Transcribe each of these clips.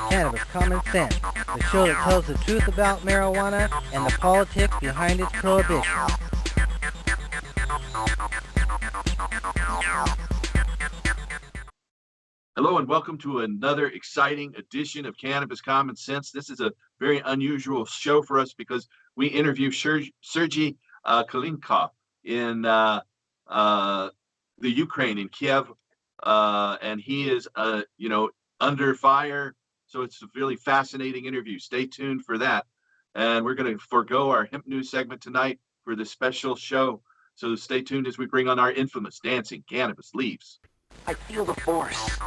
Cannabis Common Sense, the show that tells the truth about marijuana and the politics behind its prohibition. Hello and welcome to another exciting edition of Cannabis Common Sense. This is a very unusual show for us because we interview Sirgey Kovalenkov in the Ukraine, in Kiev, and he is, under fire. So it's a really fascinating interview. Stay tuned for that. And we're going to forego our hemp news segment tonight for this special show. So stay tuned as we bring on our infamous dancing cannabis leaves. I feel the force.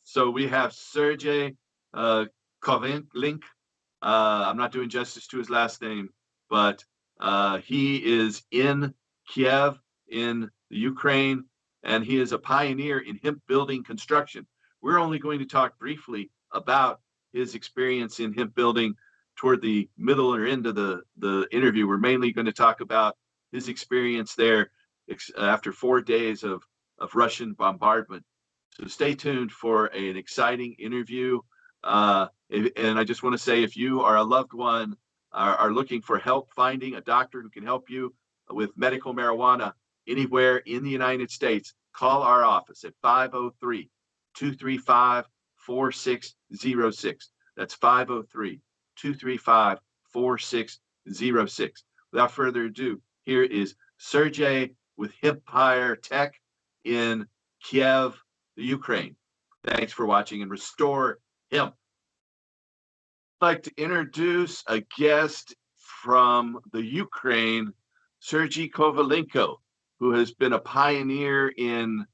So we have Sirgey Kovalenkov. I'm not doing justice to his last name, but he is in Kiev, in the Ukraine, and he is a pioneer in hemp building construction. We're only going to talk briefly about his experience in hemp building toward the middle or end of the interview. We're mainly going to talk about his experience there after 4 days of Russian bombardment. So stay tuned for an exciting interview. And I just want to say, if you are a loved one, are looking for help finding a doctor who can help you with medical marijuana anywhere in the United States, call our office at 503-235-4606. That's 503-235-4606. Without further ado, here is Sirgey with Hempire.tech in Kiev, the Ukraine. Thanks for watching, and restore hemp. I'd like to introduce a guest from the Ukraine, Sirgey Kovalenkov, who has been a pioneer in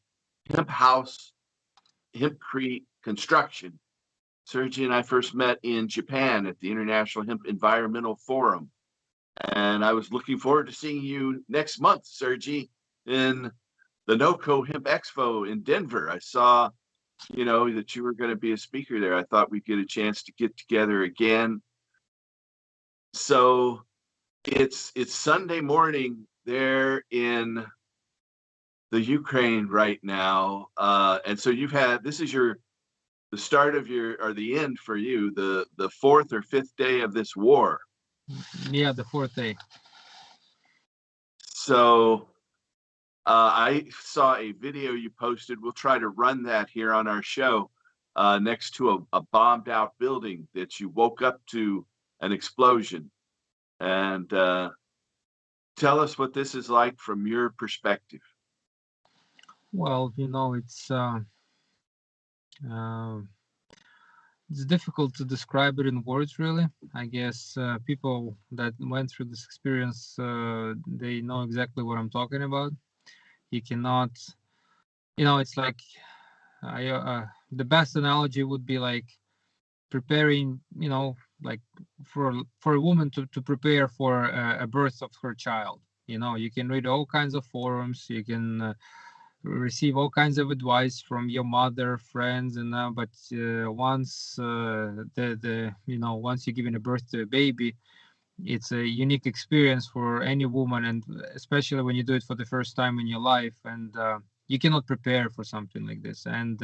hemp house, hempcrete construction. Sirgey and I first met in Japan at the International Hemp Environmental Forum. And I was looking forward to seeing you next month, Sirgey, in the NOCO Hemp Expo in Denver. I saw, that you were going to be a speaker there. I thought we'd get a chance to get together again. So it's Sunday morning there in the Ukraine right now. And so this is the start of the end for you, the fourth or fifth day of this war. Yeah, the fourth day. So I saw a video you posted. We'll try to run that here on our show, next to a bombed out building that you woke up to an explosion. And tell us what this is like from your perspective. Well, it's difficult to describe it in words, really. I guess people that went through this experience, they know exactly what I'm talking about. You cannot, it's like the best analogy would be like preparing, like for a woman to prepare for a birth of her child. You can read all kinds of forums, you can receive all kinds of advice from your mother, friends, but once once you're giving a birth to a baby, it's a unique experience for any woman, and especially when you do it for the first time in your life, and you cannot prepare for something like this. And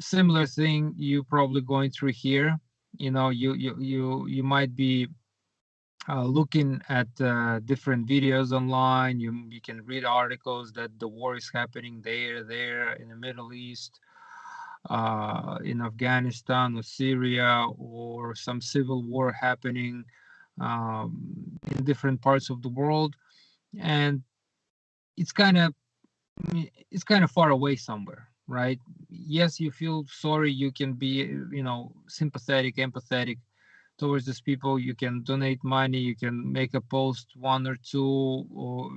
similar thing you probably going through here. You might be looking at different videos online. You can read articles that the war is happening there in the Middle East, in Afghanistan or Syria, or some civil war happening in different parts of the world, and it's kind of far away somewhere, right? Yes, you feel sorry, you can be sympathetic, empathetic towards these people. You can donate money, you can make a post, one or two, or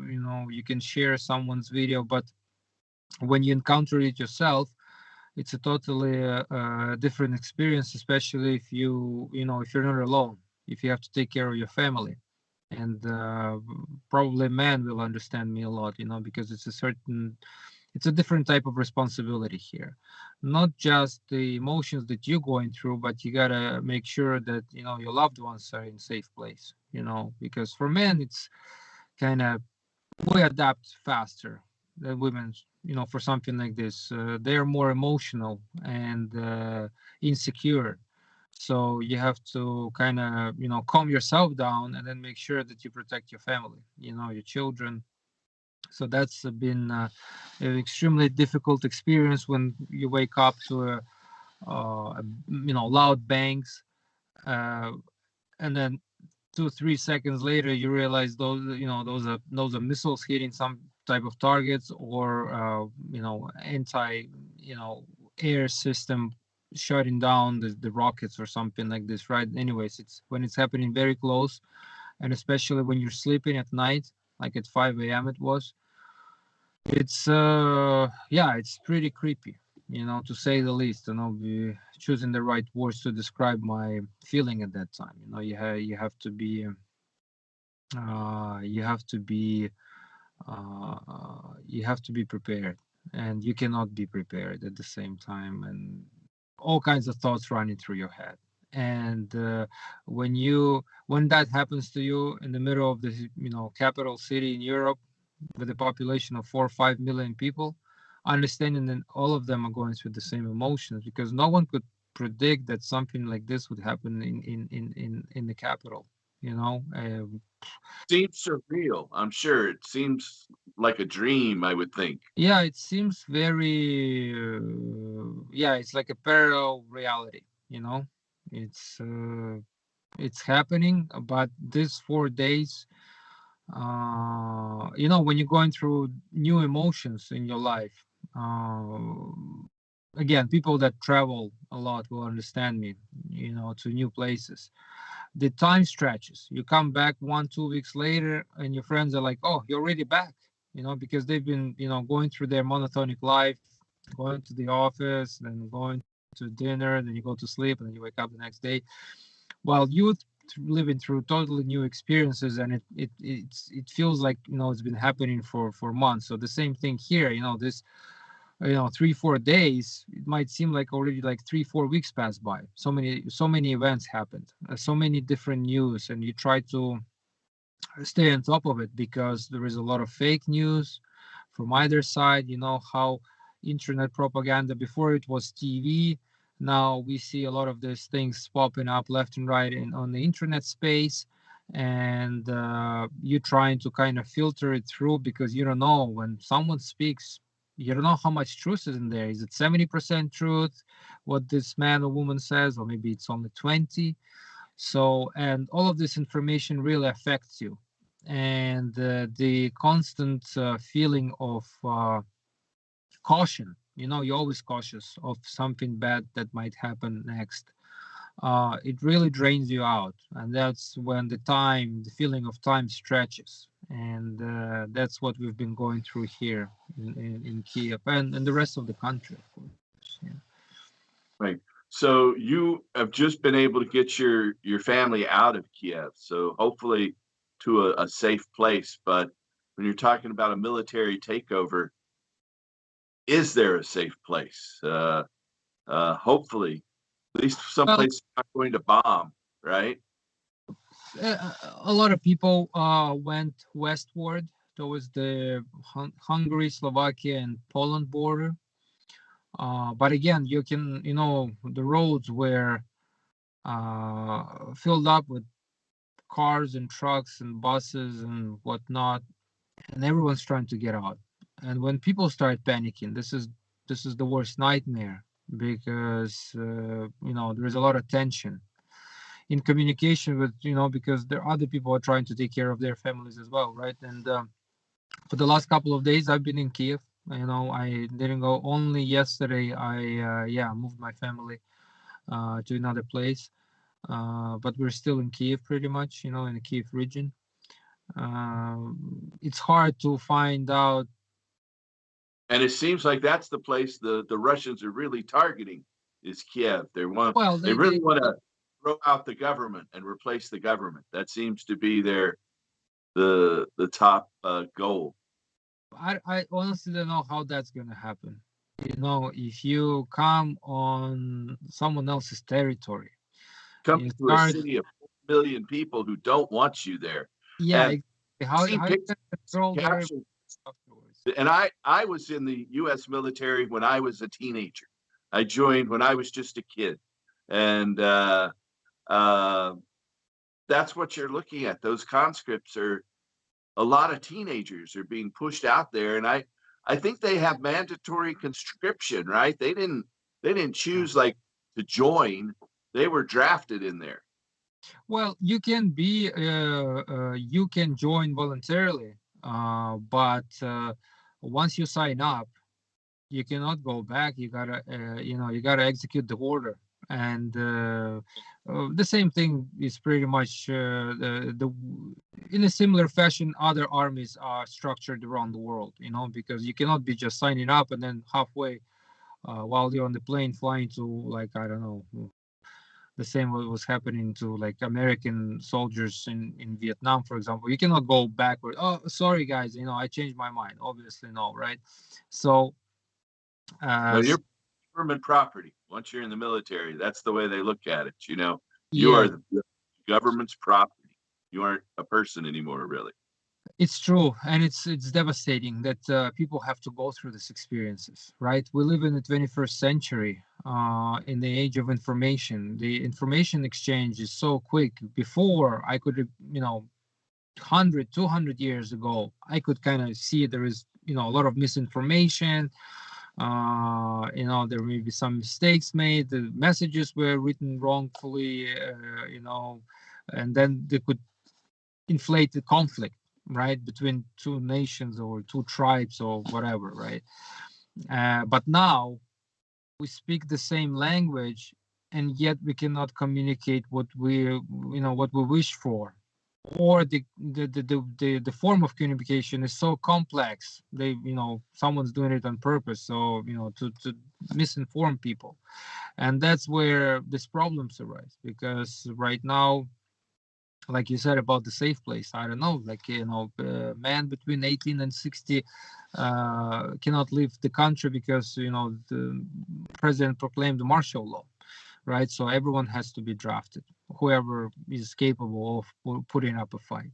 you can share someone's video. But when you encounter it yourself, it's a totally different experience, especially if if you're not alone, if you have to take care of your family. And probably men will understand me a lot, because it's a different type of responsibility here. Not just the emotions that you're going through, but you gotta make sure that your loved ones are in safe place. Because for men, it's kind of, we adapt faster than women. For something like this, they're more emotional and insecure. So you have to kind of calm yourself down and then make sure that you protect your family, your children. So that's been an extremely difficult experience when you wake up to loud bangs, uh, and then 2 3 seconds later you realize those are missiles hitting some type of targets, or anti air system shutting down the rockets or something like this, right? Anyways, it's when it's happening very close, and especially when you're sleeping at night, like at 5 a.m. it was. It's yeah, it's pretty creepy, to say the least. Be choosing the right words to describe my feeling at that time. You have to be you have to be you have to be prepared, and you cannot be prepared at the same time, and all kinds of thoughts running through your head. And when that happens to you in the middle of the capital city in Europe, with a population of 4 or 5 million people, understanding that all of them are going through the same emotions, because no one could predict that something like this would happen in the capital. Seems surreal. I'm sure it seems like a dream, I would think. Yeah, it seems very yeah, it's like a parallel reality. It's it's happening, but these 4 days, when you're going through new emotions in your life, uh, again, people that travel a lot will understand me, to new places. The time stretches. You come back 1 2 weeks later and your friends are like, oh, you're already back, because they've been going through their monotonic life, going to the office, then going to dinner, then you go to sleep, and then you wake up the next day, while you living through totally new experiences, and it feels like it's been happening for months. So the same thing here, this 3 4 days, it might seem like already like 3 4 weeks passed by. So many events happened, so many different news, and you try to stay on top of it, because there is a lot of fake news from either side. How internet propaganda, before it was TV, now we see a lot of these things popping up left and right on the internet space. And you're trying to kind of filter it through, because you don't know, when someone speaks, you don't know how much truth is in there. Is it 70% truth, what this man or woman says, or maybe it's only 20? So, and all of this information really affects you. And the constant feeling of caution, you're always cautious of something bad that might happen next. It really drains you out. And that's when the feeling of time stretches. And that's what we've been going through here in Kiev, and the rest of the country, of course. Yeah. Right. So you have just been able to get your family out of Kiev, so hopefully to a safe place. But when you're talking about a military takeover, is there a safe place? Hopefully, at least Well, someplace not going to bomb, right? a lot of people went westward towards the Hungary, Slovakia, and Poland border. But again, the roads were filled up with cars and trucks and buses and whatnot, and everyone's trying to get out. And when people start panicking, this is the worst nightmare, because there is a lot of tension in communication with, because there are other people are trying to take care of their families as well, right? And for the last couple of days I've been in Kiev. I didn't go. Only yesterday I moved my family to another place. but we're still in Kiev pretty much, in the Kiev region. It's hard to find out. And it seems like that's the place the Russians are really targeting is Kiev. Well, They they really want to throw out the government and replace the government. That seems to be the top goal. I honestly don't know how that's gonna happen. If you come on someone else's territory, Comes you to a start, city of 4 million people who don't want you there. yeah, And exactly. I've How seen you pictures gonna control of their captured. afterwards? And I was in the U.S. military when I was a teenager. I joined when I was just a kid, and uh, that's what you're looking at. Those conscripts are a lot of teenagers are being pushed out there, and I think they have mandatory conscription, right? They didn't choose like to join; they were drafted in there. Well, you can join voluntarily, but once you sign up, you cannot go back. You gotta execute the order. And the same thing is pretty much the in a similar fashion other armies are structured around the world, because you cannot be just signing up and then halfway, while you're on the plane flying to, like, I don't know, the same what was happening to like American soldiers in Vietnam, for example. You cannot go backward. Oh, sorry guys, I changed my mind. Obviously, no, right? So No, uh, you're government property. Once you're in the military, that's the way they look at it. You yeah, are the government's property. You aren't a person anymore, really. it's true, and it's devastating that people have to go through these experiences, right? We live in the 21st century, in the age of information. The information exchange is so quick. Before, I could, 100, 200 years ago, I could kind of see there is, a lot of misinformation. There may be some mistakes made. The messages were written wrongfully, and then they could inflate the conflict, right, between two nations or two tribes or whatever, right? But now we speak the same language, and yet we cannot communicate what we wish for, or the form of communication is so complex. Someone's doing it on purpose, so to misinform people. And that's where these problems arise, because right now, like you said about the safe place, I don't know, like, man between 18 and 60 cannot leave the country because the president proclaimed the martial law, right? So everyone has to be drafted, whoever is capable of putting up a fight.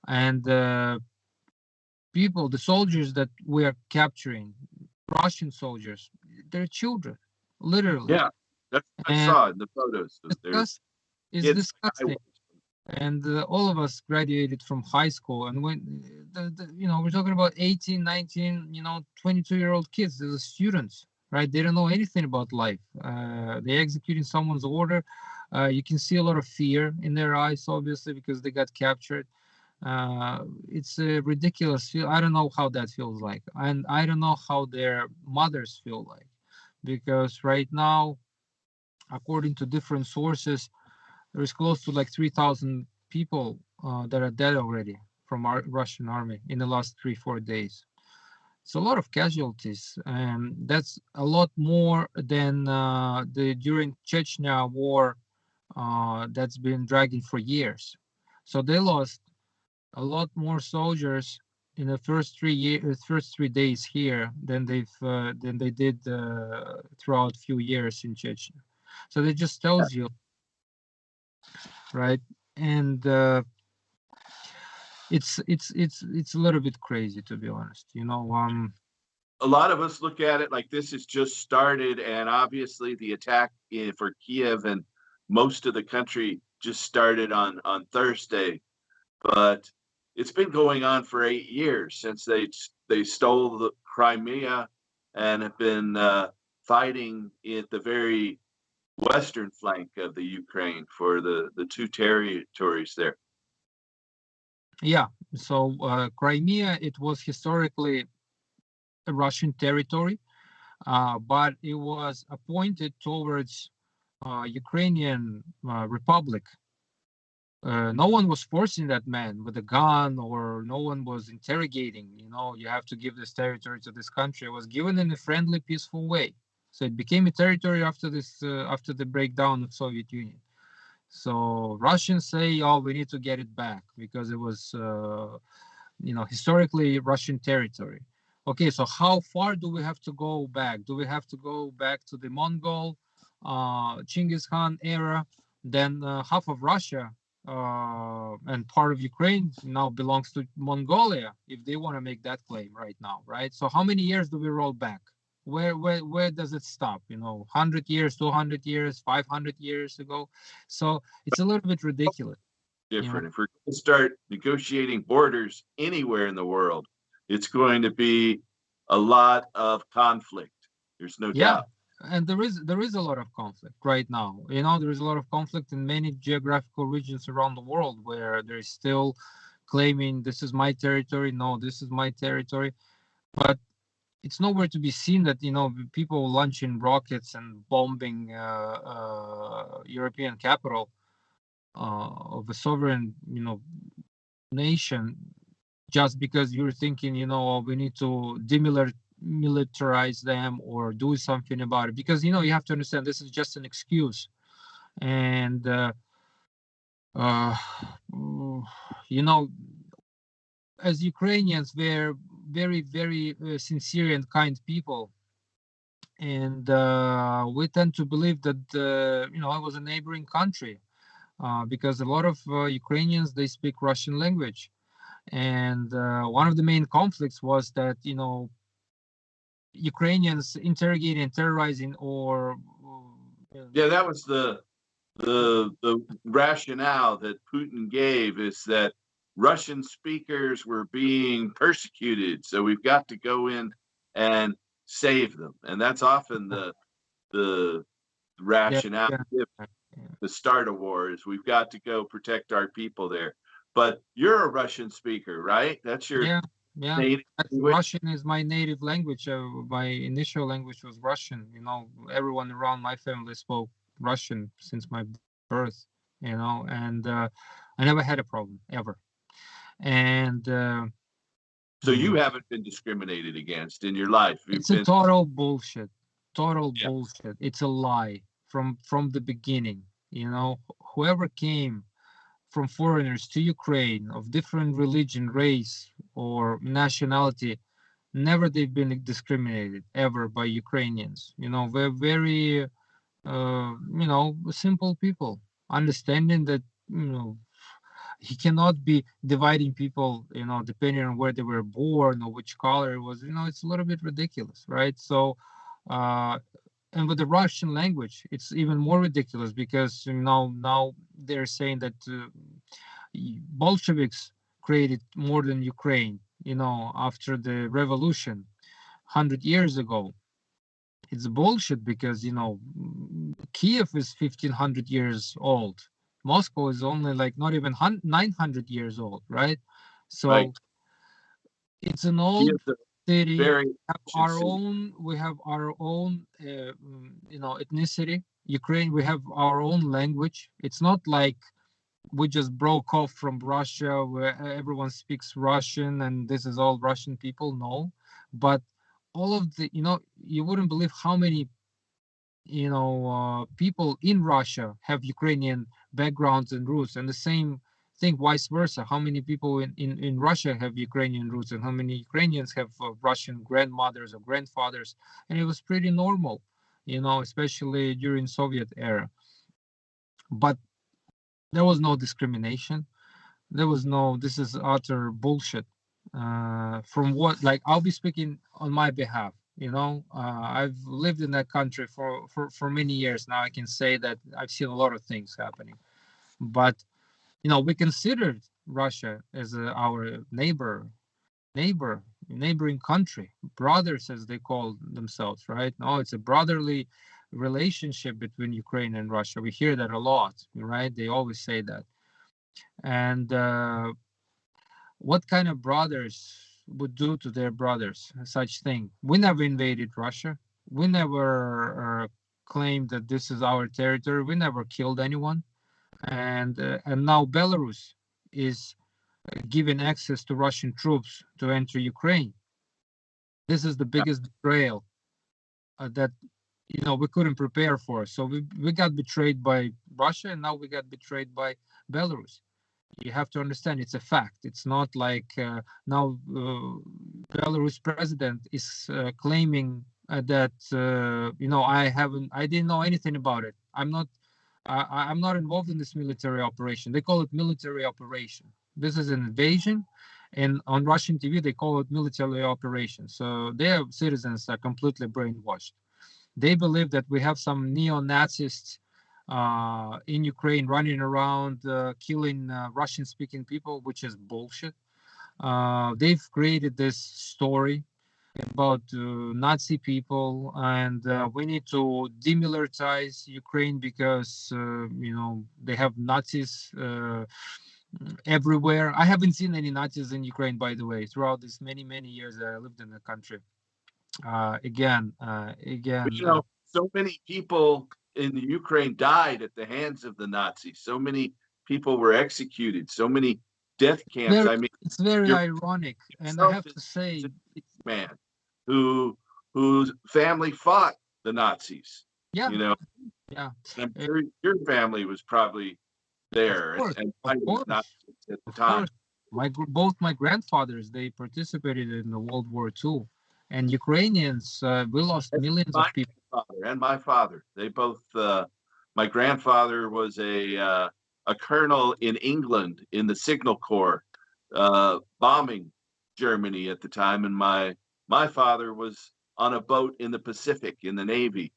And the soldiers that we are capturing, Russian soldiers, they're children, literally. Yeah, that's what I And saw in the photos. There's disgust is kids like I disgusting. was. And all of us graduated from high school, and when we're talking about 18, 19, 22-year-old kids. They're the students, right? They don't know anything about life. They're executing someone's order. You can see a lot of fear in their eyes, obviously, because they got captured. It's a ridiculous feel. I don't know how that feels like, and I don't know how their mothers feel like, because right now, according to different sources, there is close to like 3,000 people that are dead already from our Russian army in the last 3-4 days. It's a lot of casualties, and that's a lot more than the during Chechnya war that's been dragging for years. So they lost a lot more soldiers in the first 3 days here than they did throughout few years in Chechnya. So that just tells you, right? And it's a little bit crazy, to be honest. A lot of us look at it like this has just started, and obviously the attack for Kiev and most of the country just started on Thursday. But it's been going on for 8 years since they stole the Crimea and have been fighting at the very western flank of the Ukraine for the two territories there. Yeah. So Crimea, it was historically a Russian territory, but it was appointed towards Ukrainian Republic. No one was forcing that man with a gun, or no one was interrogating. You have to give this territory to this country. It was given in a friendly, peaceful way. So it became a territory after after the breakdown of Soviet Union. So Russians say, "Oh, we need to get it back because it was, historically Russian territory." Okay, so how far do we have to go back? Do we have to go back to the Mongol, Genghis Khan era? Then half of Russia and part of Ukraine now belongs to Mongolia, if they want to make that claim right now, right? So how many years do we roll back? Where does it stop? 100 years, 200 years, 500 years ago. So it's a little bit ridiculous. Different. If we're going to start negotiating borders anywhere in the world, it's going to be a lot of conflict. There's no Yeah, doubt. and there is a lot of conflict right now. There is a lot of conflict in many geographical regions around the world where they're still claiming this is my territory. No, this is my territory. But it's nowhere to be seen that people launching rockets and bombing European capital of a sovereign nation, just because you're thinking, "Oh, we need to demilitarize them or do something about it," because you have to understand this is just an excuse. And uh, you know as Ukrainians, we're very, very sincere and kind people, and we tend to believe that it was a neighboring country, because a lot of Ukrainians, they speak Russian language. And one of the main conflicts was that Ukrainians interrogating and terrorizing, or Yeah, that was the rationale that Putin gave, is that Russian speakers were being persecuted, so we've got to go in and save them. And that's often the yeah, rationale yeah, the start of war, is we've got to go protect our people there. But you're a Russian speaker, right? That's your yeah, yeah. native language. Russian is my native language. My initial language was Russian. Everyone around my family spoke Russian since my birth. And I never had a problem ever. And So you haven't been discriminated against in your life. You've it's a been total bullshit. Total Yeah. bullshit. It's a lie from the beginning. Whoever came from foreigners to Ukraine of different religion, race, or nationality, never they've been discriminated ever by Ukrainians. We're very simple people, understanding that he cannot be dividing people, depending on where they were born or which color it was. It's a little bit ridiculous, right? So uh and with the Russian language, it's even more ridiculous, because now they're saying that Bolsheviks created more than Ukraine, after the revolution 100 years ago. It's bullshit, because Kiev is 1500 years old. Moscow is only like not even 900 years old, right? right. So it's an He old is a city. very ancient city. We have our own ethnicity. Ukraine, we have our own language. It's not like we just broke off from Russia where everyone speaks Russian and this is all Russian people. No, but all of the, you wouldn't believe how many people in Russia have Ukrainian backgrounds and roots, and the same thing vice versa. How many people in Russia have Ukrainian roots, and how many Ukrainians have Russian grandmothers or grandfathers? And it was pretty normal, especially during Soviet era. But there was no discrimination. There was no, this is utter bullshit. From what, like, I'll be speaking on my behalf. I've lived in that country for many years now. I can say that I've seen a lot of things happening. But we considered Russia as our neighboring country, brothers as they call themselves, right? No, it's a brotherly relationship between Ukraine and Russia. We hear that a lot, right? They always say that. And what kind of brothers would do to their brothers such thing? We never invaded Russia. We never claim that this is our territory. We never killed anyone, and now Belarus is giving access to Russian troops to enter Ukraine. This is the biggest betrayal that we couldn't prepare for. So we got betrayed by Russia, and now we got betrayed by Belarus. You have to understand, it's a fact. It's not like now Belarus president is claiming that I didn't know anything about it. I'm not involved in this military operation. They call it military operation. This is an invasion, and on Russian TV they call it military operation. So their citizens are completely brainwashed. They believe that we have some neo-Nazis in Ukraine running around killing Russian-speaking people, which is bullshit. They've created this story about Nazi people, and we need to demilitarize Ukraine because they have Nazis everywhere. I haven't seen any Nazis in Ukraine, by the way, throughout these many years that I lived in the country. Again, But so many people in the Ukraine died at the hands of the Nazis. So many people were executed. So many death camps. I mean, it's very you're ironic, and I yourself have to say, a man whose family fought the Nazis. yeah, You know, yeah, I'm sure your family was probably there and of fighting the course, Nazis at the of time. course. Both my grandfathers, they participated in the World War II, and Ukrainians, we lost millions of My people. grandfather and my father, they both. My grandfather was a colonel in England in the Signal Corps, bombing Germany at the time, and my father was on a boat in the Pacific in the Navy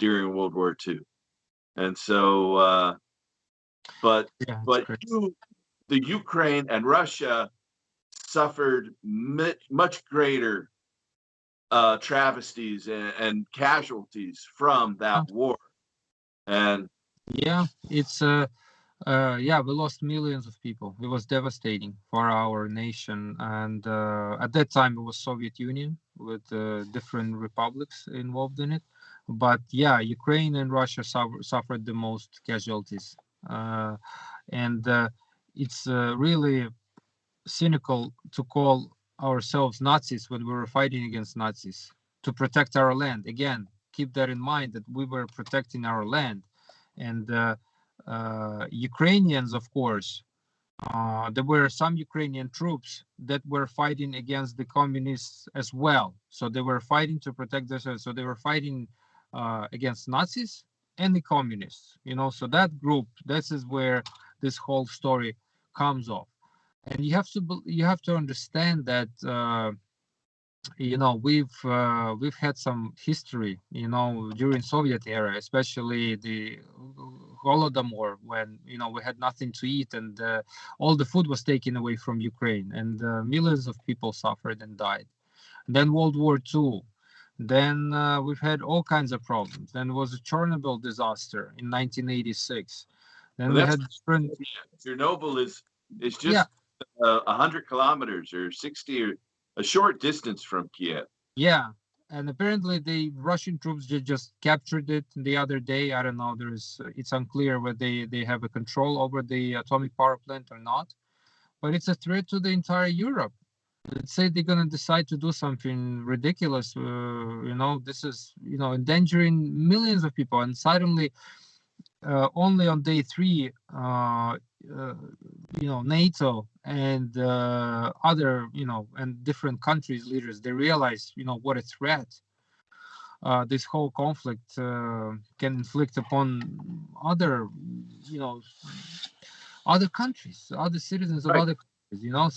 during World War II. And so, but Yeah, it's but crazy. the Ukraine and Russia suffered much greater travesties and casualties from that war. And Yeah, it's we lost millions of people. It was devastating for our nation, and at that time it was Soviet Union with different republics involved in it. But yeah, Ukraine and Russia suffered the most casualties, and it's really cynical to call ourselves Nazis when we were fighting against Nazis to protect our land. Again, keep that in mind that we were protecting our land, and Ukrainians, of course, there were some Ukrainian troops that were fighting against the communists as well. So they were fighting to protect themselves. So they were fighting against Nazis and the communists. So that group, this is where this whole story comes off. And you have to understand that we've had some history, during Soviet era, especially the Holodomor, when we had nothing to eat, and all the food was taken away from Ukraine, and millions of people suffered and died. Then World War II. Then we've had all kinds of problems. Then was a Chernobyl disaster in 1986. Then we that's had different, Chernobyl is yeah, just 100 kilometers or 60 or a short distance from Kiev. yeah, and apparently the Russian troops just captured it the other day. I don't know. It's unclear whether they have a control over the atomic power plant or not. But it's a threat to the entire Europe. Let's say they're gonna decide to do something ridiculous. This is endangering millions of people, and suddenly, only on day 3, NATO and other, and different countries leaders, they realize, what a threat this whole conflict can inflict upon other, you know, other countries, other citizens of Right. other countries.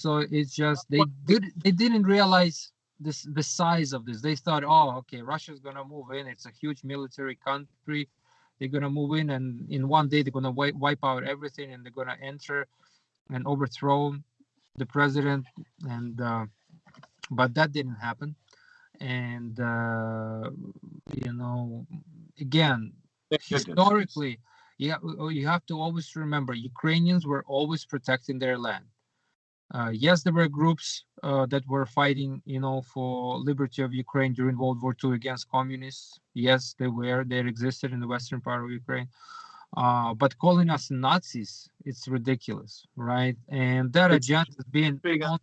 So it's just they didn't realize the size of this. They thought, oh, okay, Russia's gonna move in. It's a huge military country. They're gonna move in, and in one day they're gonna wipe out everything, and they're gonna enter and overthrow the president. And but that didn't happen. And again, Thank goodness. historically, you have to always remember Ukrainians were always protecting their land. Yes, there were groups that were fighting, for liberty of Ukraine during World War II against communists. Yes, they were. They existed in the western part of Ukraine. But calling us Nazis, it's ridiculous, right? And that It's agenda has been whipping up,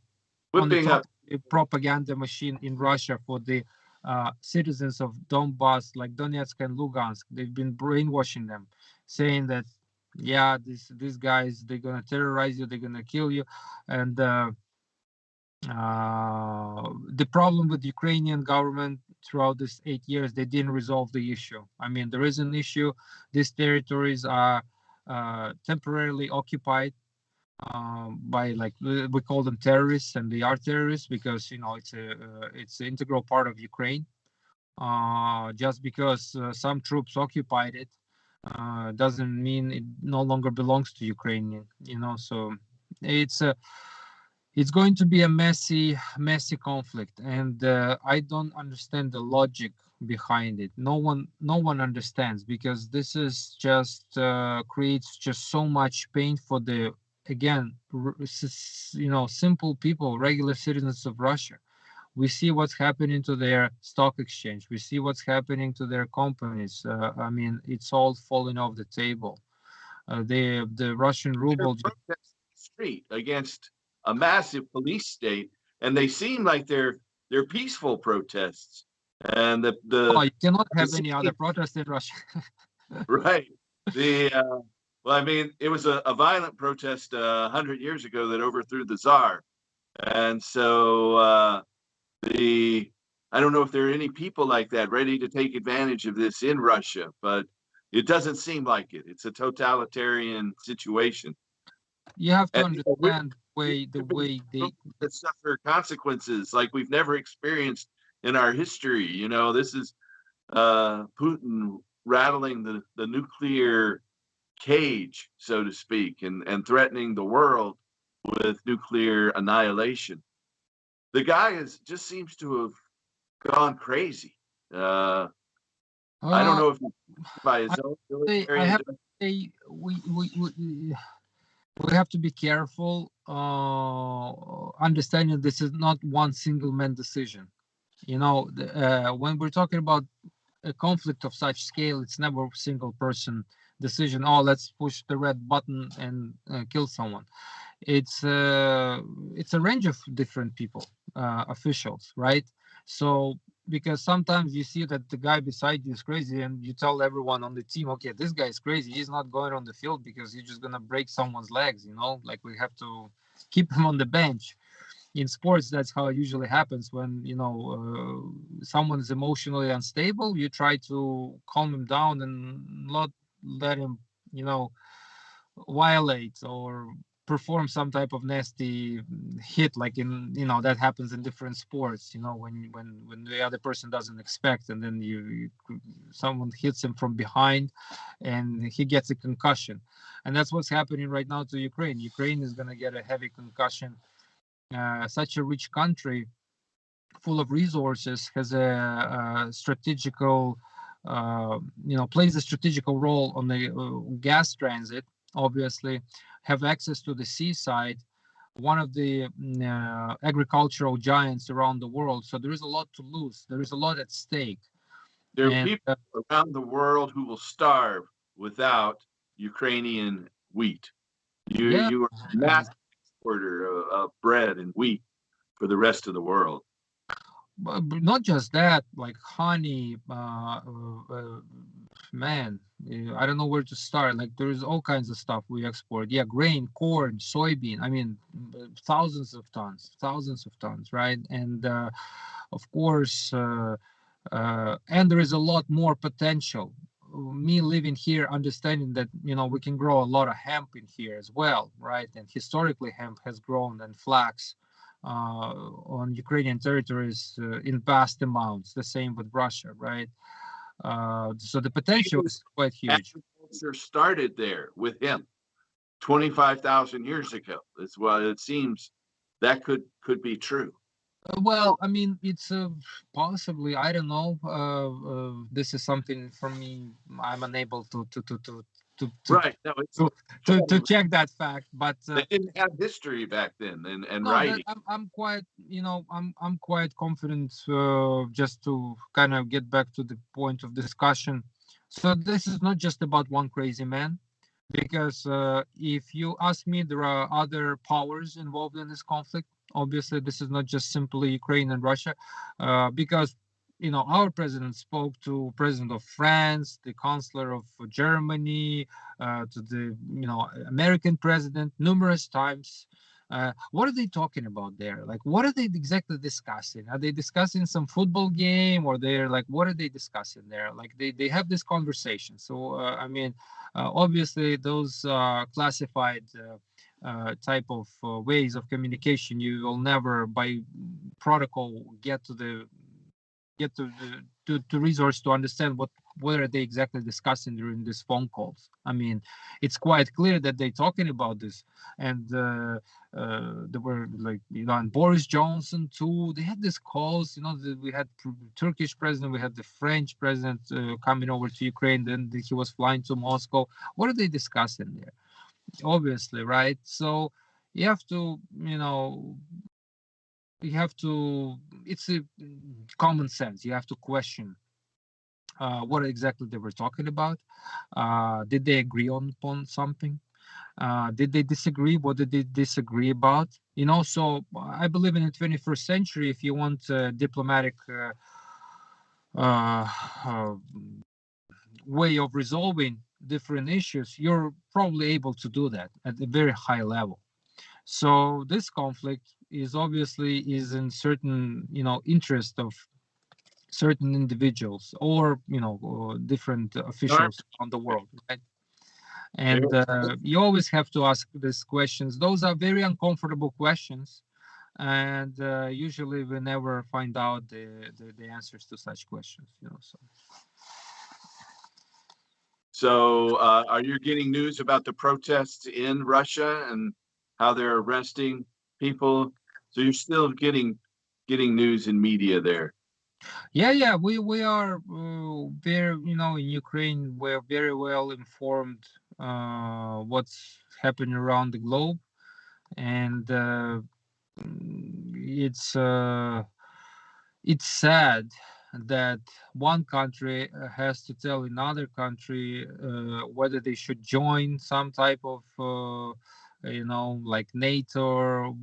on the whipping top up. of the propaganda machine in Russia for the citizens of Donbass, like Donetsk and Lugansk. They've been brainwashing them, saying that, yeah, these guys, they're gonna terrorize you, they're gonna kill you, and the problem with Ukrainian government throughout this 8 years, they didn't resolve the issue. I mean, there is an issue. These territories are temporarily occupied by, like, we call them terrorists, and they are terrorists because it's an integral part of Ukraine. Just because some troops occupied it doesn't mean it no longer belongs to Ukrainian. So it's a it's going to be a messy conflict, and I don't understand the logic behind it. No one understands, because this is just creates just so much pain for the, again, simple people, regular citizens of Russia. We see what's happening to their stock exchange. We see what's happening to their companies. I mean, it's all falling off the table. The Russian They're ruble. protesting the street against a massive police state, and they seem like they're peaceful protests. And Oh, you cannot the have any other city, protest in Russia. right? The well, I mean, it was a violent protest 100 years ago that overthrew the czar, and so the I don't know if there are any people like that ready to take advantage of this in Russia, but it doesn't seem like it. It's a totalitarian situation, You have to and understand we're the living way in a they. world that suffer consequences like we've never experienced in our history. This is Putin rattling the nuclear cage, so to speak, and threatening the world with nuclear annihilation. The guy just seems to have gone crazy. Uh, I don't Uh, know if he's by his I own I military have and to say we have to be careful, understanding this is not one single man decision. When we're talking about a conflict of such scale, it's never a single person decision. Oh, let's push the red button and kill someone. It's a range of different people, officials, right? So, because sometimes you see that the guy beside you is crazy, and you tell everyone on the team, okay, this guy is crazy, he's not going on the field because he's just gonna break someone's legs. Like, we have to keep him on the bench. In sports, that's how it usually happens. When someone is emotionally unstable, you try to calm him down and not let him you know violate or perform some type of nasty hit, like, that happens in different sports, when the other person doesn't expect, and then someone hits him from behind and he gets a concussion. And that's what's happening right now to Ukraine is going to get a heavy concussion. Such a rich country, full of resources, has a strategical, plays a strategical role on the gas transit, obviously, have access to the seaside, one of the agricultural giants around the world. So there is a lot to lose. There is a lot at stake. there are And people around the world who will starve without Ukrainian wheat. You yeah, you are a and massive exporter of bread and wheat for the rest of the world. but not just that, like honey, man, I don't know where to start. Like, there's all kinds of stuff we export. Yeah, grain, corn, soybean. I mean, thousands of tons, right? And of course, and there is a lot more potential. Me living here, understanding that we can grow a lot of hemp in here as well, right? And historically, hemp has grown, and flax on Ukrainian territories in vast amounts. The same with Russia, right? So the potential is quite huge. Agriculture started there with him 25,000 years ago. That's what it seems that could be true. Well, I mean, it's possibly, I don't know. This is something for me. I'm unable to Right. No, it's to check that fact. But they didn't have history back then and no, writing. I'm quite, I'm quite confident, just to kind of get back to the point of discussion. So this is not just about one crazy man, because if you ask me, there are other powers involved in this conflict. Obviously, this is not just simply Ukraine and Russia, because our president spoke to president of France, the chancellor of Germany, to the American president numerous times. What are they talking about there? Like, what are they exactly discussing? Are they discussing some football game, or they're like, what are they discussing there? Like, they have this conversation. So, I mean, obviously, those classified type of ways of communication, you will never, by protocol, get to the to resource to understand what are they exactly discussing during these phone calls. I mean, it's quite clear that they're talking about this, and there were, like, and Boris Johnson too. They had these calls. We had Turkish president, we had the French president coming over to Ukraine. Then he was flying to Moscow. What are they discussing there? Obviously, right? So you have to, it's a common sense. You have to question what exactly they were talking about. Did they agree upon something? Did they disagree? What did they disagree about? So I believe in the 21st century, if you want diplomatic uh, way of resolving different issues, you're probably able to do that at a very high level. So this conflict is obviously in certain interest of certain individuals, or different officials on the world, right? And you always have to ask these questions. Those are very uncomfortable questions, and usually we never find out the answers to such questions. So, are you getting news about the protests in Russia and how they're arresting people? So you're still getting news in media there. Yeah, we are very, in Ukraine, we're very well informed what's happening around the globe, and it's sad that one country has to tell another country whether they should join some type of like NATO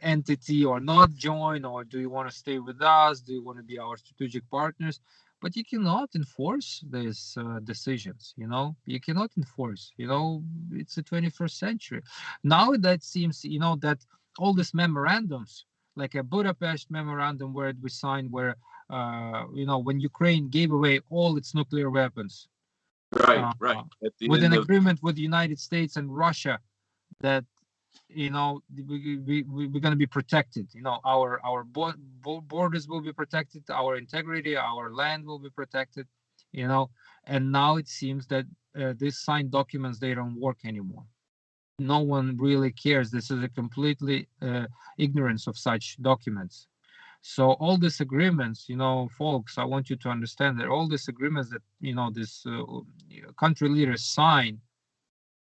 entity, or not join, or do you want to stay with us, do you want to be our strategic partners? But you cannot enforce these decisions. You cannot enforce. It's the 21st century now. That seems, that all these memorandums, like a Budapest memorandum where we signed, where when Ukraine gave away all its nuclear weapons, Right. At the with end an of agreement with the United States and Russia, that we're going to be protected. Our borders will be protected, our integrity, our land will be protected. And now it seems that these signed documents, they don't work anymore. No one really cares. This is a completely ignorance of such documents. So all these agreements, folks, I want you to understand that all these agreements that this country leaders sign,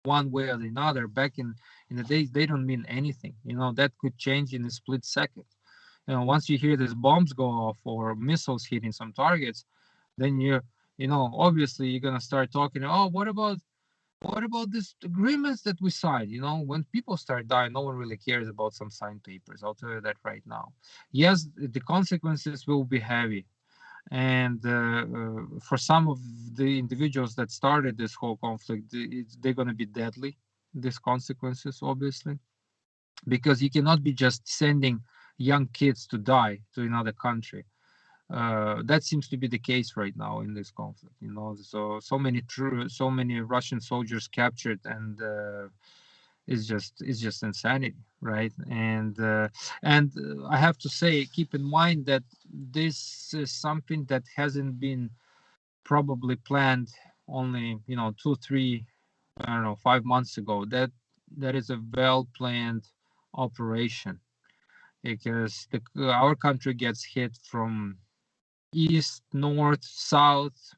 one way or another, back in the days, they don't mean anything. That could change in a split second. Once you hear these bombs go off or missiles hitting some targets, then obviously you're gonna start talking. Oh, what about these agreements that we signed? When people start dying, no one really cares about some signed papers. I'll tell you that right now. Yes, the consequences will be heavy, and for some of the individuals that started this whole conflict, they're going to be deadly, these consequences, obviously, because you cannot be just sending young kids to die to another country. That seems to be the case right now in this conflict. So many Russian soldiers captured, and it's just insanity, right? And I have to say, keep in mind that this is something that hasn't been probably planned only 2-3, I don't know, 5 months ago. That is a well planned operation, because our country gets hit from east, north, south.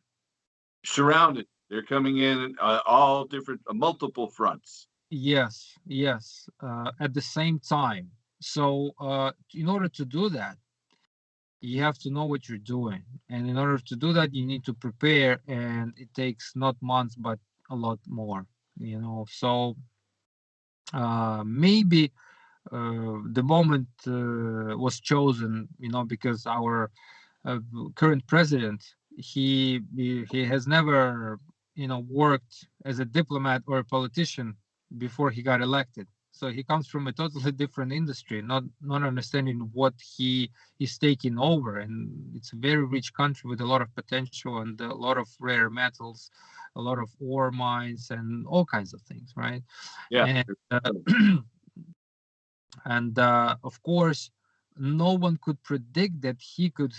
surrounded. They're coming in all different, multiple fronts. Yes, yes, at the same time. So, in order to do that, you have to know what you're doing, and in order to do that, you need to prepare, and it takes not months but a lot more. So maybe the moment was chosen, because our current president, he has never worked as a diplomat or a politician before he got elected. So he comes from a totally different industry, not understanding what he is taking over. And it's a very rich country with a lot of potential and a lot of rare metals, a lot of ore mines, and all kinds of things, right? Yeah. And of course, no one could predict that he could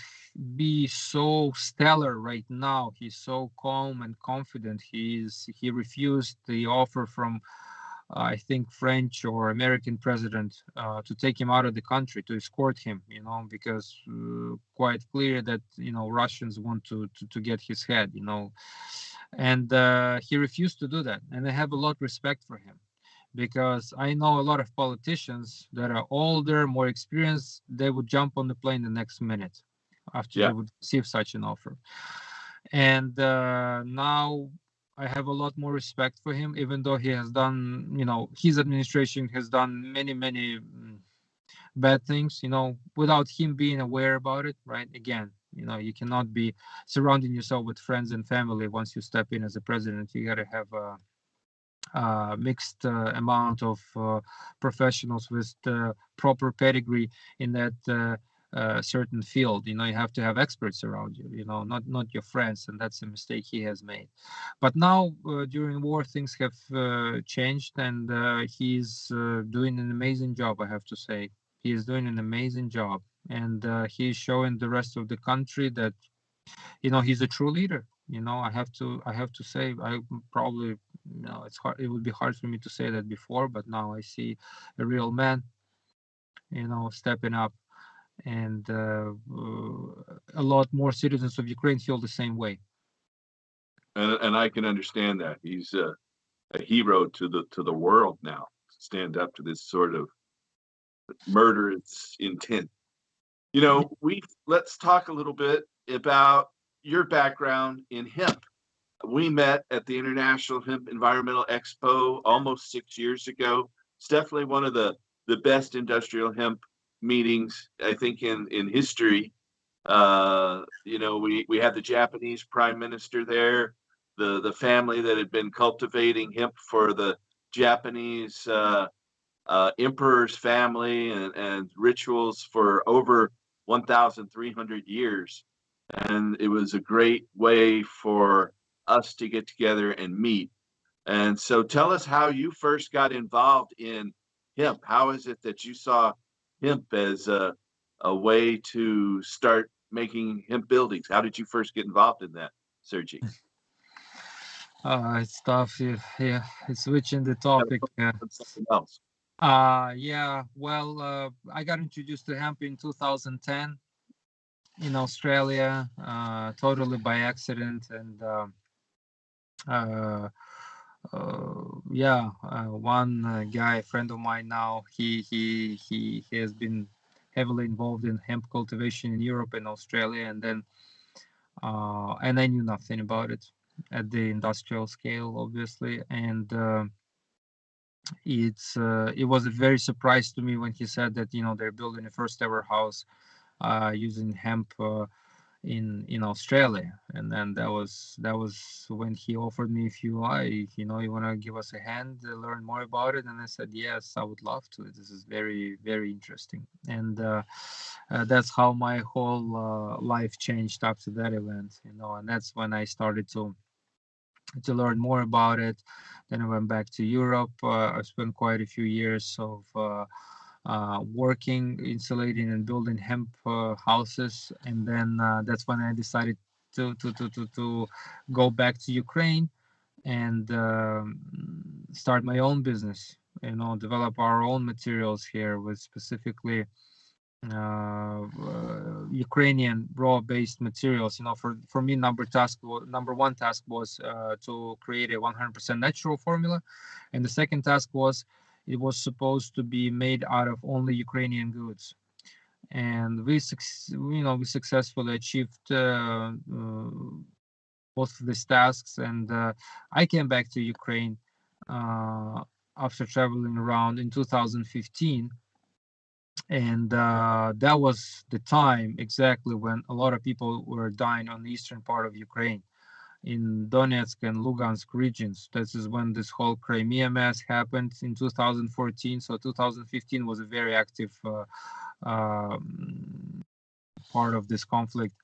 be so stellar right now. He's so calm and confident. He refused the offer from I think French or American president to take him out of the country, to escort him, because quite clear that Russians want to get his head, and he refused to do that. And I have a lot of respect for him, because I know a lot of politicians that are older, more experienced. They would jump on the plane the next minute after they Yeah. would receive such an offer. And now I have a lot more respect for him, even though he has done, his administration has done many, many bad things, without him being aware about it, right? Again, you cannot be surrounding yourself with friends and family once you step in as a president. You got to have a mixed amount of professionals with the proper pedigree in that certain field. You have to have experts around you. Not your friends, and that's a mistake he has made. But now during war, things have changed, and he's doing an amazing job. I have to say, he is doing an amazing job, and he's showing the rest of the country that he's a true leader. I have to say, I probably, it's hard, it would be hard for me to say that before, but now I see a real man, stepping up. And a lot more citizens of Ukraine feel the same way. And I can understand that. He's a hero to the world now. Stand up to this sort of murderous intent. Let's talk a little bit about your background in hemp. We met at the International Hemp Environmental Expo almost 6 years ago. It's definitely one of the best industrial hemp meetings, I think, in history. We had the Japanese prime minister there, the family that had been cultivating hemp for the Japanese emperor's family and rituals for over 1,300 years. And it was a great way for us to get together and meet. And so tell us how you first got involved in hemp. How is it that you saw hemp as a way to start making hemp buildings? How did you first get involved in that, Sergey? It's tough. Yeah, it's switching the topic. Something else. Yeah. Well, I got introduced to hemp in 2010 in Australia, totally by accident, and uh, yeah, one guy, friend of mine now, he has been heavily involved in hemp cultivation in Europe and Australia, and then and I knew nothing about it at the industrial scale, obviously, and it was a very surprise to me when he said that they're building the first ever house using hemp in Australia. And then that was when he offered me, if you want to give us a hand, learn more about it. And I said, yes, I would love to. This is very, very interesting. And that's how my whole life changed after that event. And that's when I started to learn more about it. Then I went back to Europe. I spent quite a few years of working, insulating, and building hemp houses. And then that's when I decided to go back to Ukraine and start my own business. Develop our own materials here, with specifically Ukrainian raw-based materials. For me, number one task was to create a 100% natural formula, and the second task was it was supposed to be made out of only Ukrainian goods. And we successfully achieved both of these tasks. And I came back to Ukraine after traveling around in 2015. And that was the time exactly when a lot of people were dying on the eastern part of Ukraine, in Donetsk and Lugansk regions. This is when this whole Crimea mess happened in 2014. So 2015 was a very active part of this conflict.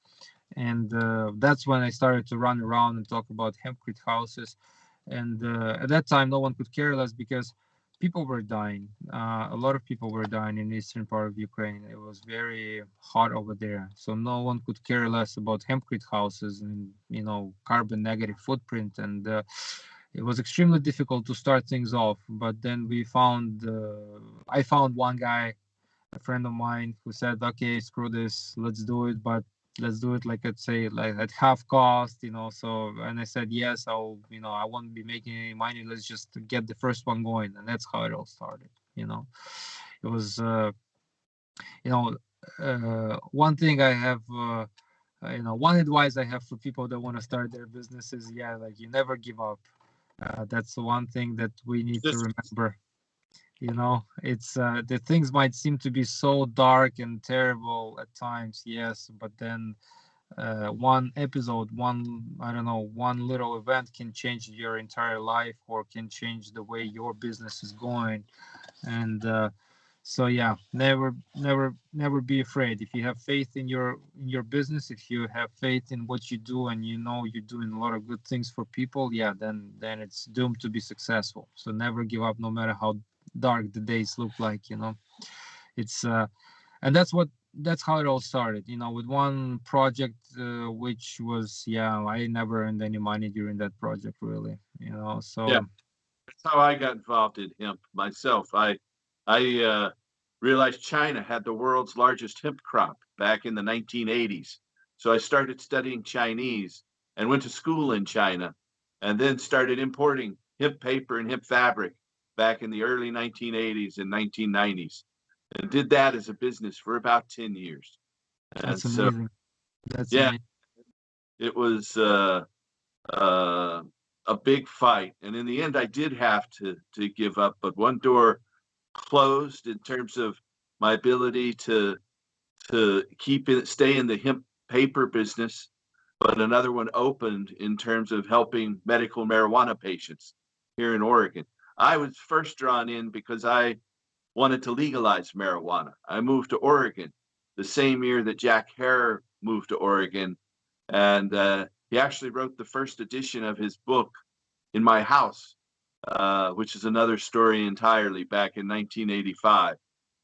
And that's when I started to run around and talk about hempcrete houses. And at that time, no one could care less because people were dying. A lot of people were dying in the eastern part of Ukraine. It was very hot over there, so no one could care less about hempcrete houses and carbon negative footprint. And it was extremely difficult to start things off. But then I found one guy, a friend of mine, who said, okay, screw this, let's do it, but let's do it, like, let's say, like at half cost. So, and I said, yes, I won't be making any money, let's just get the first one going. And that's how it all started. It was one thing I have one advice I have for people that want to start their businesses, like, you never give up. That's the one thing that we need to remember. It's the things might seem to be so dark and terrible at times, yes, but then one episode, one little event can change your entire life, or can change the way your business is going. And so yeah, never be afraid. If you have faith in your business, if you have faith in what you do, and you're doing a lot of good things for people, then it's doomed to be successful. So never give up, no matter how dark the days look like. It's and that's how it all started, with one project, which was, I never earned any money during that project, really. So Yeah, that's how I got involved in hemp myself. I realized China had the world's largest hemp crop back in the 1980s. So I started studying Chinese and went to school in China, and then started importing hemp paper and hemp fabric back in the early 1980s and 1990s, and did that as a business for about 10 years. And that's so, amazing. That's yeah, amazing. it was uh, a big fight. And in the end, I did have to give up. But one door closed in terms of my ability to stay in the hemp paper business, but another one opened in terms of helping medical marijuana patients here in Oregon. I was first drawn in because I wanted to legalize marijuana. I moved to Oregon the same year that Jack Hare moved to Oregon, and he actually wrote the first edition of his book in my house, which is another story entirely, back in 1985.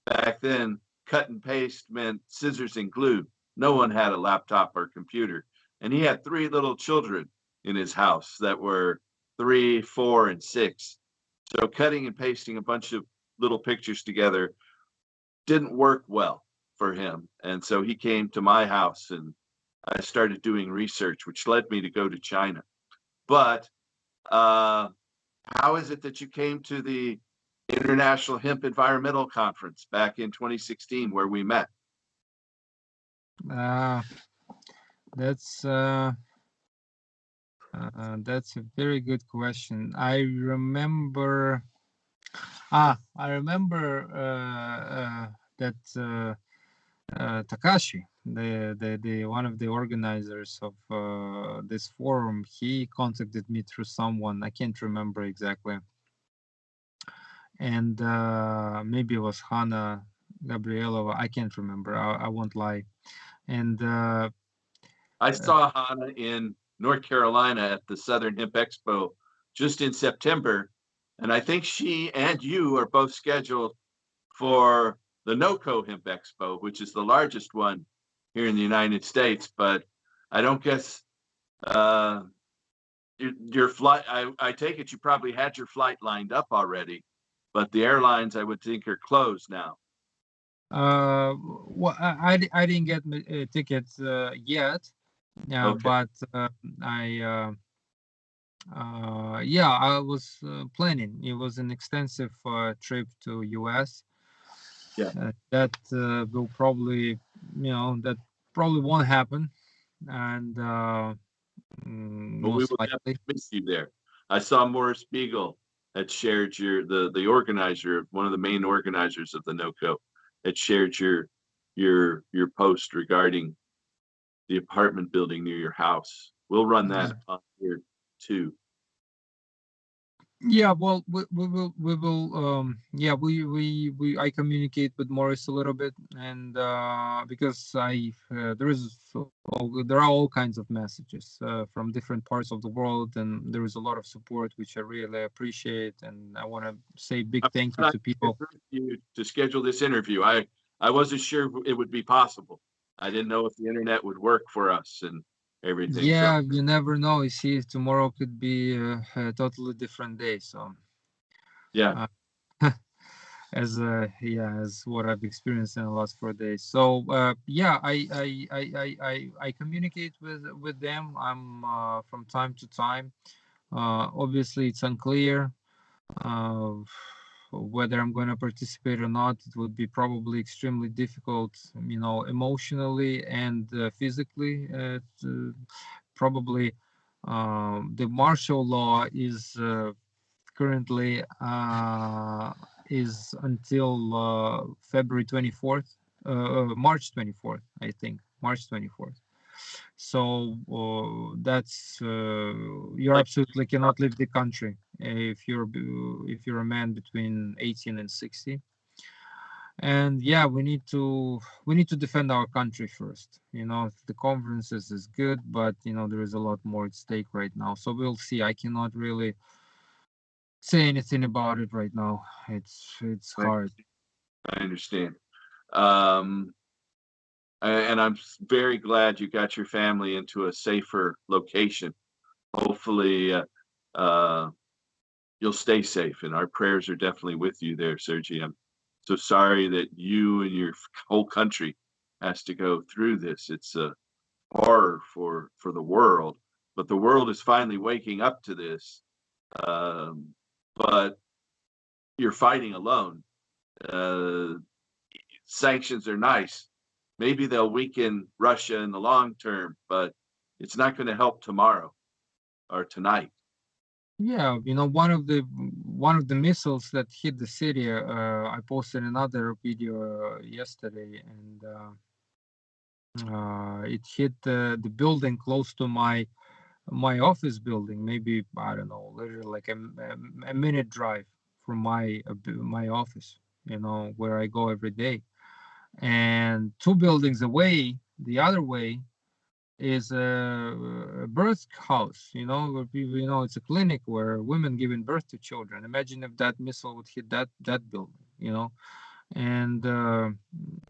Back then, cut and paste meant scissors and glue. No one had a laptop or computer. And he had three little children in his house that were 3, 4, and 6. So cutting and pasting a bunch of little pictures together didn't work well for him. And so he came to my house, and I started doing research, which led me to go to China. But how is it that you came to the International Hemp Environmental Conference back in 2016, where we met? uh, that's that's a very good question. I remember that Takashi, the one of the organizers of this forum, he contacted me through someone. I can't remember exactly. And maybe it was Hannah Gabrielova. I can't remember. I won't lie. And I saw Hannah in North Carolina at the Southern Hemp Expo just in September. And I think she and you are both scheduled for the NOCO Hemp Expo, which is the largest one here in the United States. But I don't guess your flight, I take it you probably had your flight lined up already, but the airlines, I would think, are closed now. Well, I didn't get tickets yet, Okay. but I yeah, I was planning. It was an extensive trip to US. Yeah. That will probably, that probably won't happen, and Well, we most will likely. definitely miss you there. I saw Morris Spiegel had shared the organizer, one of the main organizers of the NOCO, had shared your post regarding the apartment building near your house. We'll run that up here too. Yeah, well, we will yeah, I communicate with Morris a little bit, and because there are all kinds of messages from different parts of the world, and there is a lot of support which I really appreciate, and I want to say big I'm thank you glad to I people. encouraged you to schedule this interview. I wasn't sure it would be possible. I didn't know if the internet would work for us and everything. So Yeah, you never know. You see, tomorrow could be a totally different day. So, yeah, uh, as what I've experienced in the last 4 days. So yeah, I communicate with them. I'm from time to time. Obviously, it's unclear uh, whether I'm going to participate or not. It would be probably extremely difficult, emotionally and physically. Probably the martial law is currently is until February 24th, March 24th, I think, March 24th. So that's you like absolutely cannot leave the country if you're a man between 18 and 60. And yeah, we need to defend our country first. The conferences is good, but there is a lot more at stake right now. So we'll see. I cannot really say anything about it right now. It's I hard. I understand. Um, and I'm very glad you got your family into a safer location. Hopefully, uh, you'll stay safe, and our prayers are definitely with you there, Sergey. I'm so sorry that you and your whole country has to go through this. It's a horror for the world, but the world is finally waking up to this. Um, but you're fighting alone. Uh, Sanctions are nice. Maybe they'll weaken Russia in the long term, but it's not going to help tomorrow or tonight. Yeah, one of the missiles that hit the city. I posted another video yesterday, and it hit the building close to my office building. Maybe I don't know, literally like a minute drive from my office. Where I go every day, and two buildings away, the other way, is a birth house, where people, it's a clinic where women giving birth to children. Imagine if that missile would hit that building, and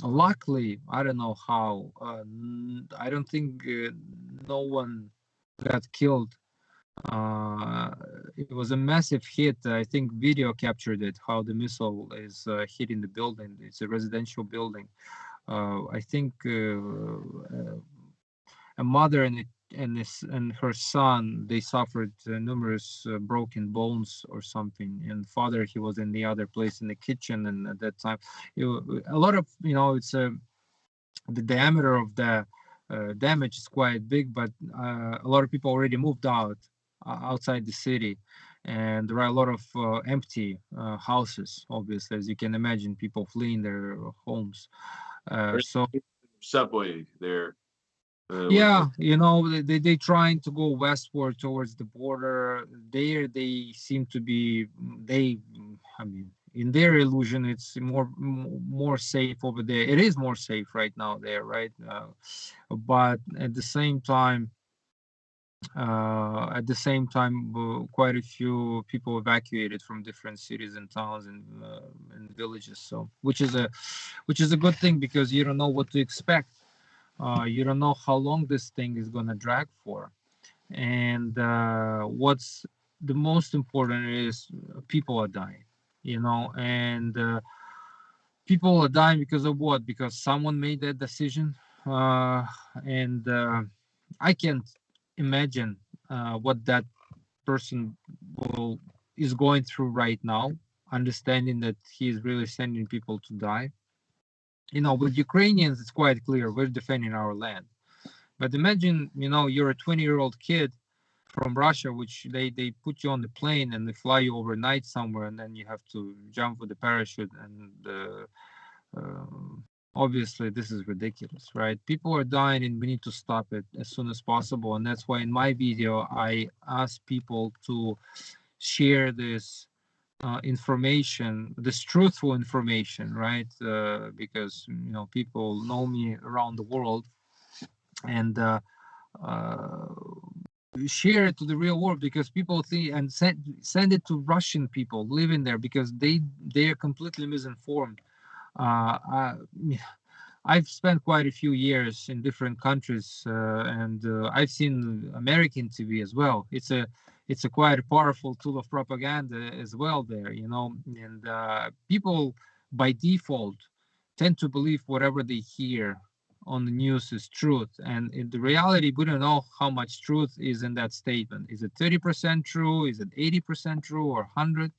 luckily, I don't know how, I don't think no one got killed. uh, it was a massive hit. I think video captured it, how the missile is hitting the building. It's a residential building. I think a mother and her son, they suffered numerous broken bones or something, and father, he was in the other place in the kitchen, and at that time a lot of, it's the diameter of the damage is quite big, but a lot of people already moved outside the city, and there are a lot of empty houses, obviously, as you can imagine, people fleeing their homes. So Subway there. yeah, they trying to go westward towards the border. There they seem to be, I mean, in their illusion, it's more safe over there. It is more safe right now there, right? But at the same time, quite a few people evacuated from different cities and towns and villages. So, which is a good thing, because you don't know what to expect. You don't know how long this thing is going to drag for. And what's the most important is people are dying, and people are dying because of what? Because someone made that decision. And I can't imagine what that person is going through right now, understanding that he is really sending people to die. With Ukrainians, it's quite clear we're defending our land. But imagine, you're a 20-year-old kid from Russia, which they put you on the plane and they fly you overnight somewhere, and then you have to jump with a parachute. And obviously, this is ridiculous, right? People are dying, and we need to stop it as soon as possible. And that's why in my video, I ask people to share this information, this truthful information, right? Because people know me around the world, and share it to the real world, because people think, and send it to Russian people living there, because they are completely misinformed. I've spent quite a few years in different countries, and I've seen American TV as well. It's a quite a powerful tool of propaganda as well there, and people by default tend to believe whatever they hear on the news is truth. And in the reality, we don't know how much truth is in that statement. Is it 30% true? Is it 80% true, or 100?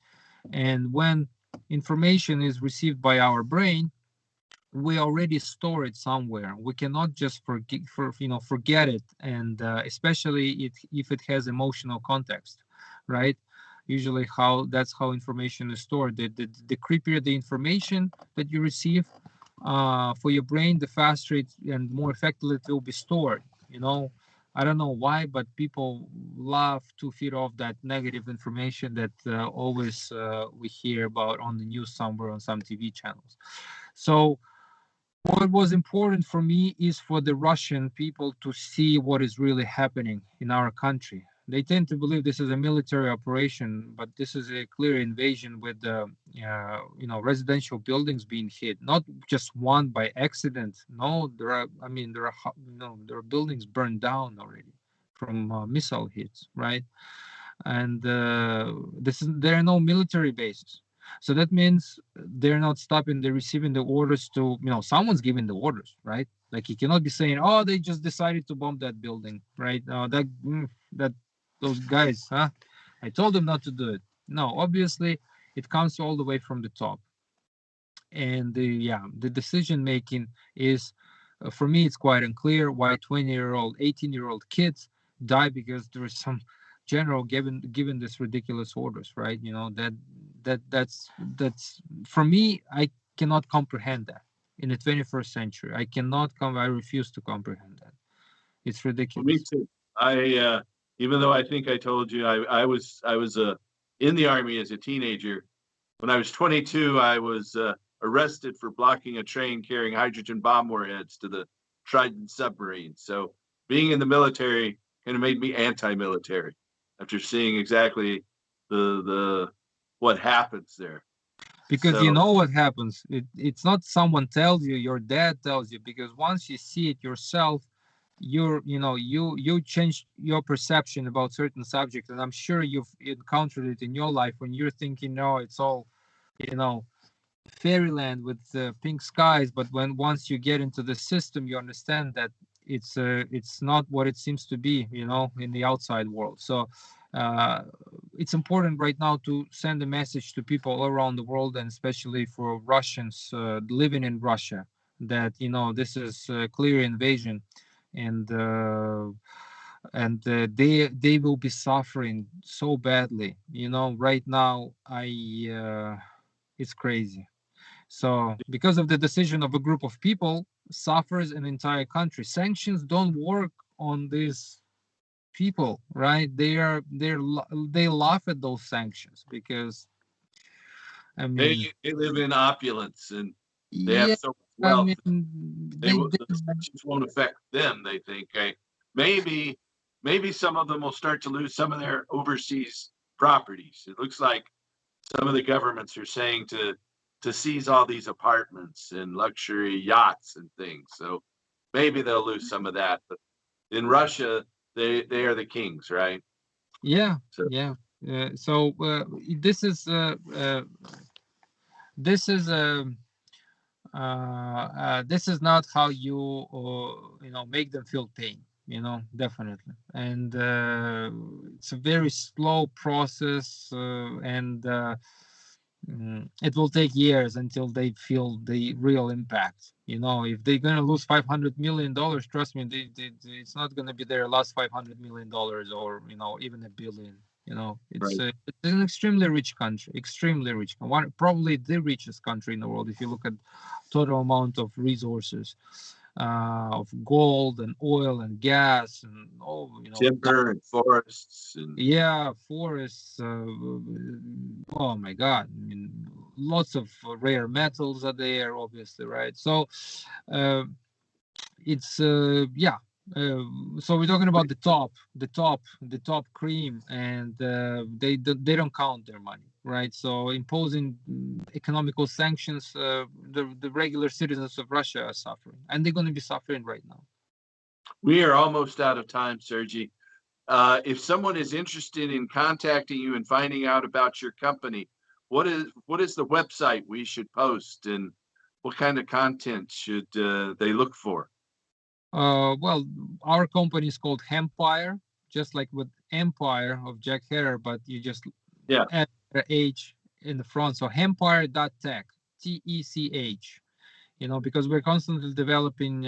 And when information is received by our brain, we already store it somewhere. We cannot just forget it, and especially if it has emotional context, right? Usually, that's how information is stored. The creepier the information that you receive, for your brain, the faster it and more effectively it will be stored. I don't know why, but people love to feed off that negative information that always we hear about on the news somewhere on some TV channels. So what was important for me is for the Russian people to see what is really happening in our country. They tend to believe this is a military operation, but this is a clear invasion with residential buildings being hit. Not just one by accident. No, there are buildings burned down already from missile hits, right? And there are no military bases. So that means they're not stopping, they're receiving the orders to, someone's giving the orders, right? Like, you cannot be saying, oh, they just decided to bomb that building, right? That those guys, huh? I told them not to do it. No, obviously it comes all the way from the top. And the decision making is, for me, it's quite unclear why 20-year-old, 18-year-old kids die because there is some general given this ridiculous orders, right? That's for me, I cannot comprehend that in the 21st century. I refuse to comprehend that. It's Well, me ridiculous. too. I even though I think I told you I was in the Army as a teenager. When I was 22, I was arrested for blocking a train carrying hydrogen bomb warheads to the Trident submarine. So being in the military kind of made me anti-military after seeing exactly the what happens there. Because So what happens. It's not someone tells you, your dad tells you, because once you see it yourself, you change your perception about certain subjects. And I'm sure you've encountered it in your life when you're thinking, no, it's all fairyland with pink skies. But once you get into the system, you understand that it's not what it seems to be, in the outside world. So it's important right now to send a message to people all around the world, and especially for Russians living in Russia, that this is a clear invasion, and they will be suffering so badly. Right now, it's crazy. So because of the decision of a group of people, suffers an entire country. Sanctions don't work on these people, right? They laugh at those sanctions because, I mean, they live in opulence and they have yeah, so much I wealth. mean, The sanctions won't affect them. They think, hey, maybe some of them will start to lose some of their overseas properties. It looks like some of the governments are saying to seize all these apartments and luxury yachts and things. So maybe they'll lose some of that. But in Russia, they are the kings, right? yeah, So yeah. So this is this is not how you make them feel pain, definitely. And it's a very slow process, and it will take years until they feel the real impact. If they're going to lose $500 million, trust me, it's not going to be their last $500 million, or even $1 billion. It's Right. it's an extremely rich country, one, probably the richest country in the world if you look at total amount of resources, of gold and oil and gas and Timber and forests and yeah, forests. Oh my God! I mean, lots of rare metals are there, obviously, right? So, uh, it's yeah. So we're talking about the top cream, and they don't count their money, right? So imposing economical sanctions, the regular citizens of Russia are suffering, and they're going to be suffering right now. we are almost out of time, Sergey. If someone is interested in contacting you and finding out about your company, what is the website we should post, and what kind of content should they look for? Well, our company is called Hempire, just like with Empire of Jack Herrer, but you just Yeah, add the H in the front. So Hempire.tech, TECH, because we're constantly developing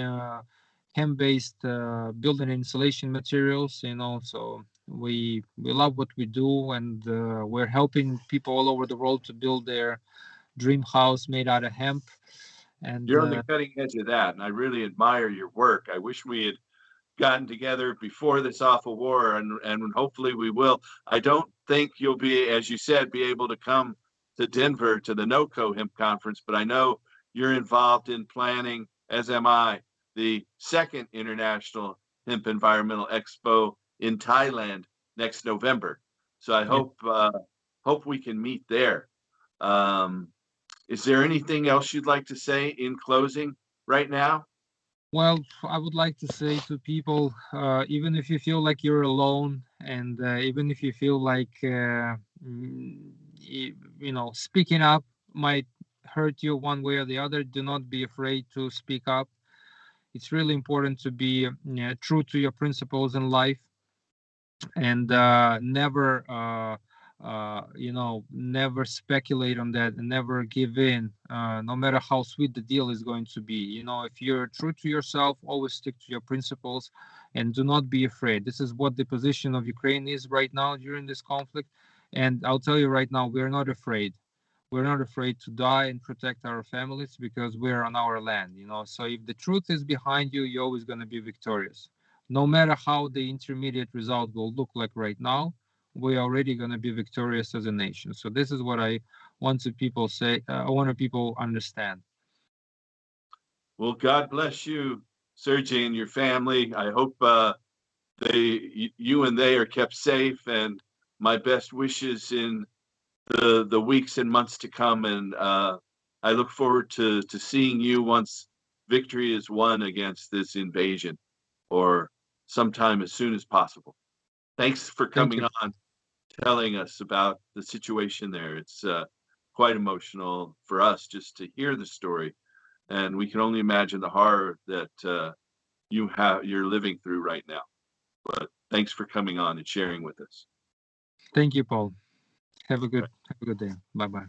hemp-based building and insulation materials, so we love what we do, and we're helping people all over the world to build their dream house made out of hemp. And you're on the cutting edge of that, and I really admire your work. I wish we had gotten together before this awful war, and hopefully we will. I don't think you'll be, as you said, be able to come to Denver to the NOCO Hemp Conference, but I know you're involved in planning, as am I, the second International Hemp Environmental Expo in Thailand next November. So I yeah. hope we can meet there. Um, is there anything else you'd like to say in closing right now? Well, I would like to say to people, even if you feel like you're alone, and even if you feel like speaking up might hurt you one way or the other, do not be afraid to speak up. It's really important to be true to your principles in life, and never speculate on that, and never give in, no matter how sweet the deal is going to be. If you're true to yourself, always stick to your principles, and do not be afraid. This is what the position of Ukraine is right now during this conflict, and I'll tell you right now, we're not afraid. We're not afraid to die and protect our families, because we're on our land. So if the truth is behind you, you're always going to be victorious. No matter how the intermediate result will look like right now, we're already going to be victorious as a nation. So this is what I want to people say. I want to people understand. Well, God bless you, Sergey, and your family. I hope you and they are kept safe, and my best wishes in the weeks and months to come. And I look forward to seeing you once victory is won against this invasion, or sometime as soon as possible. Thanks for Thank coming you. on, telling us about the situation there. It's quite emotional for us just to hear the story, and we can only imagine the horror that you're living through right now. But thanks for coming on and sharing with us. Thank you, Paul. Have a good day. Bye bye.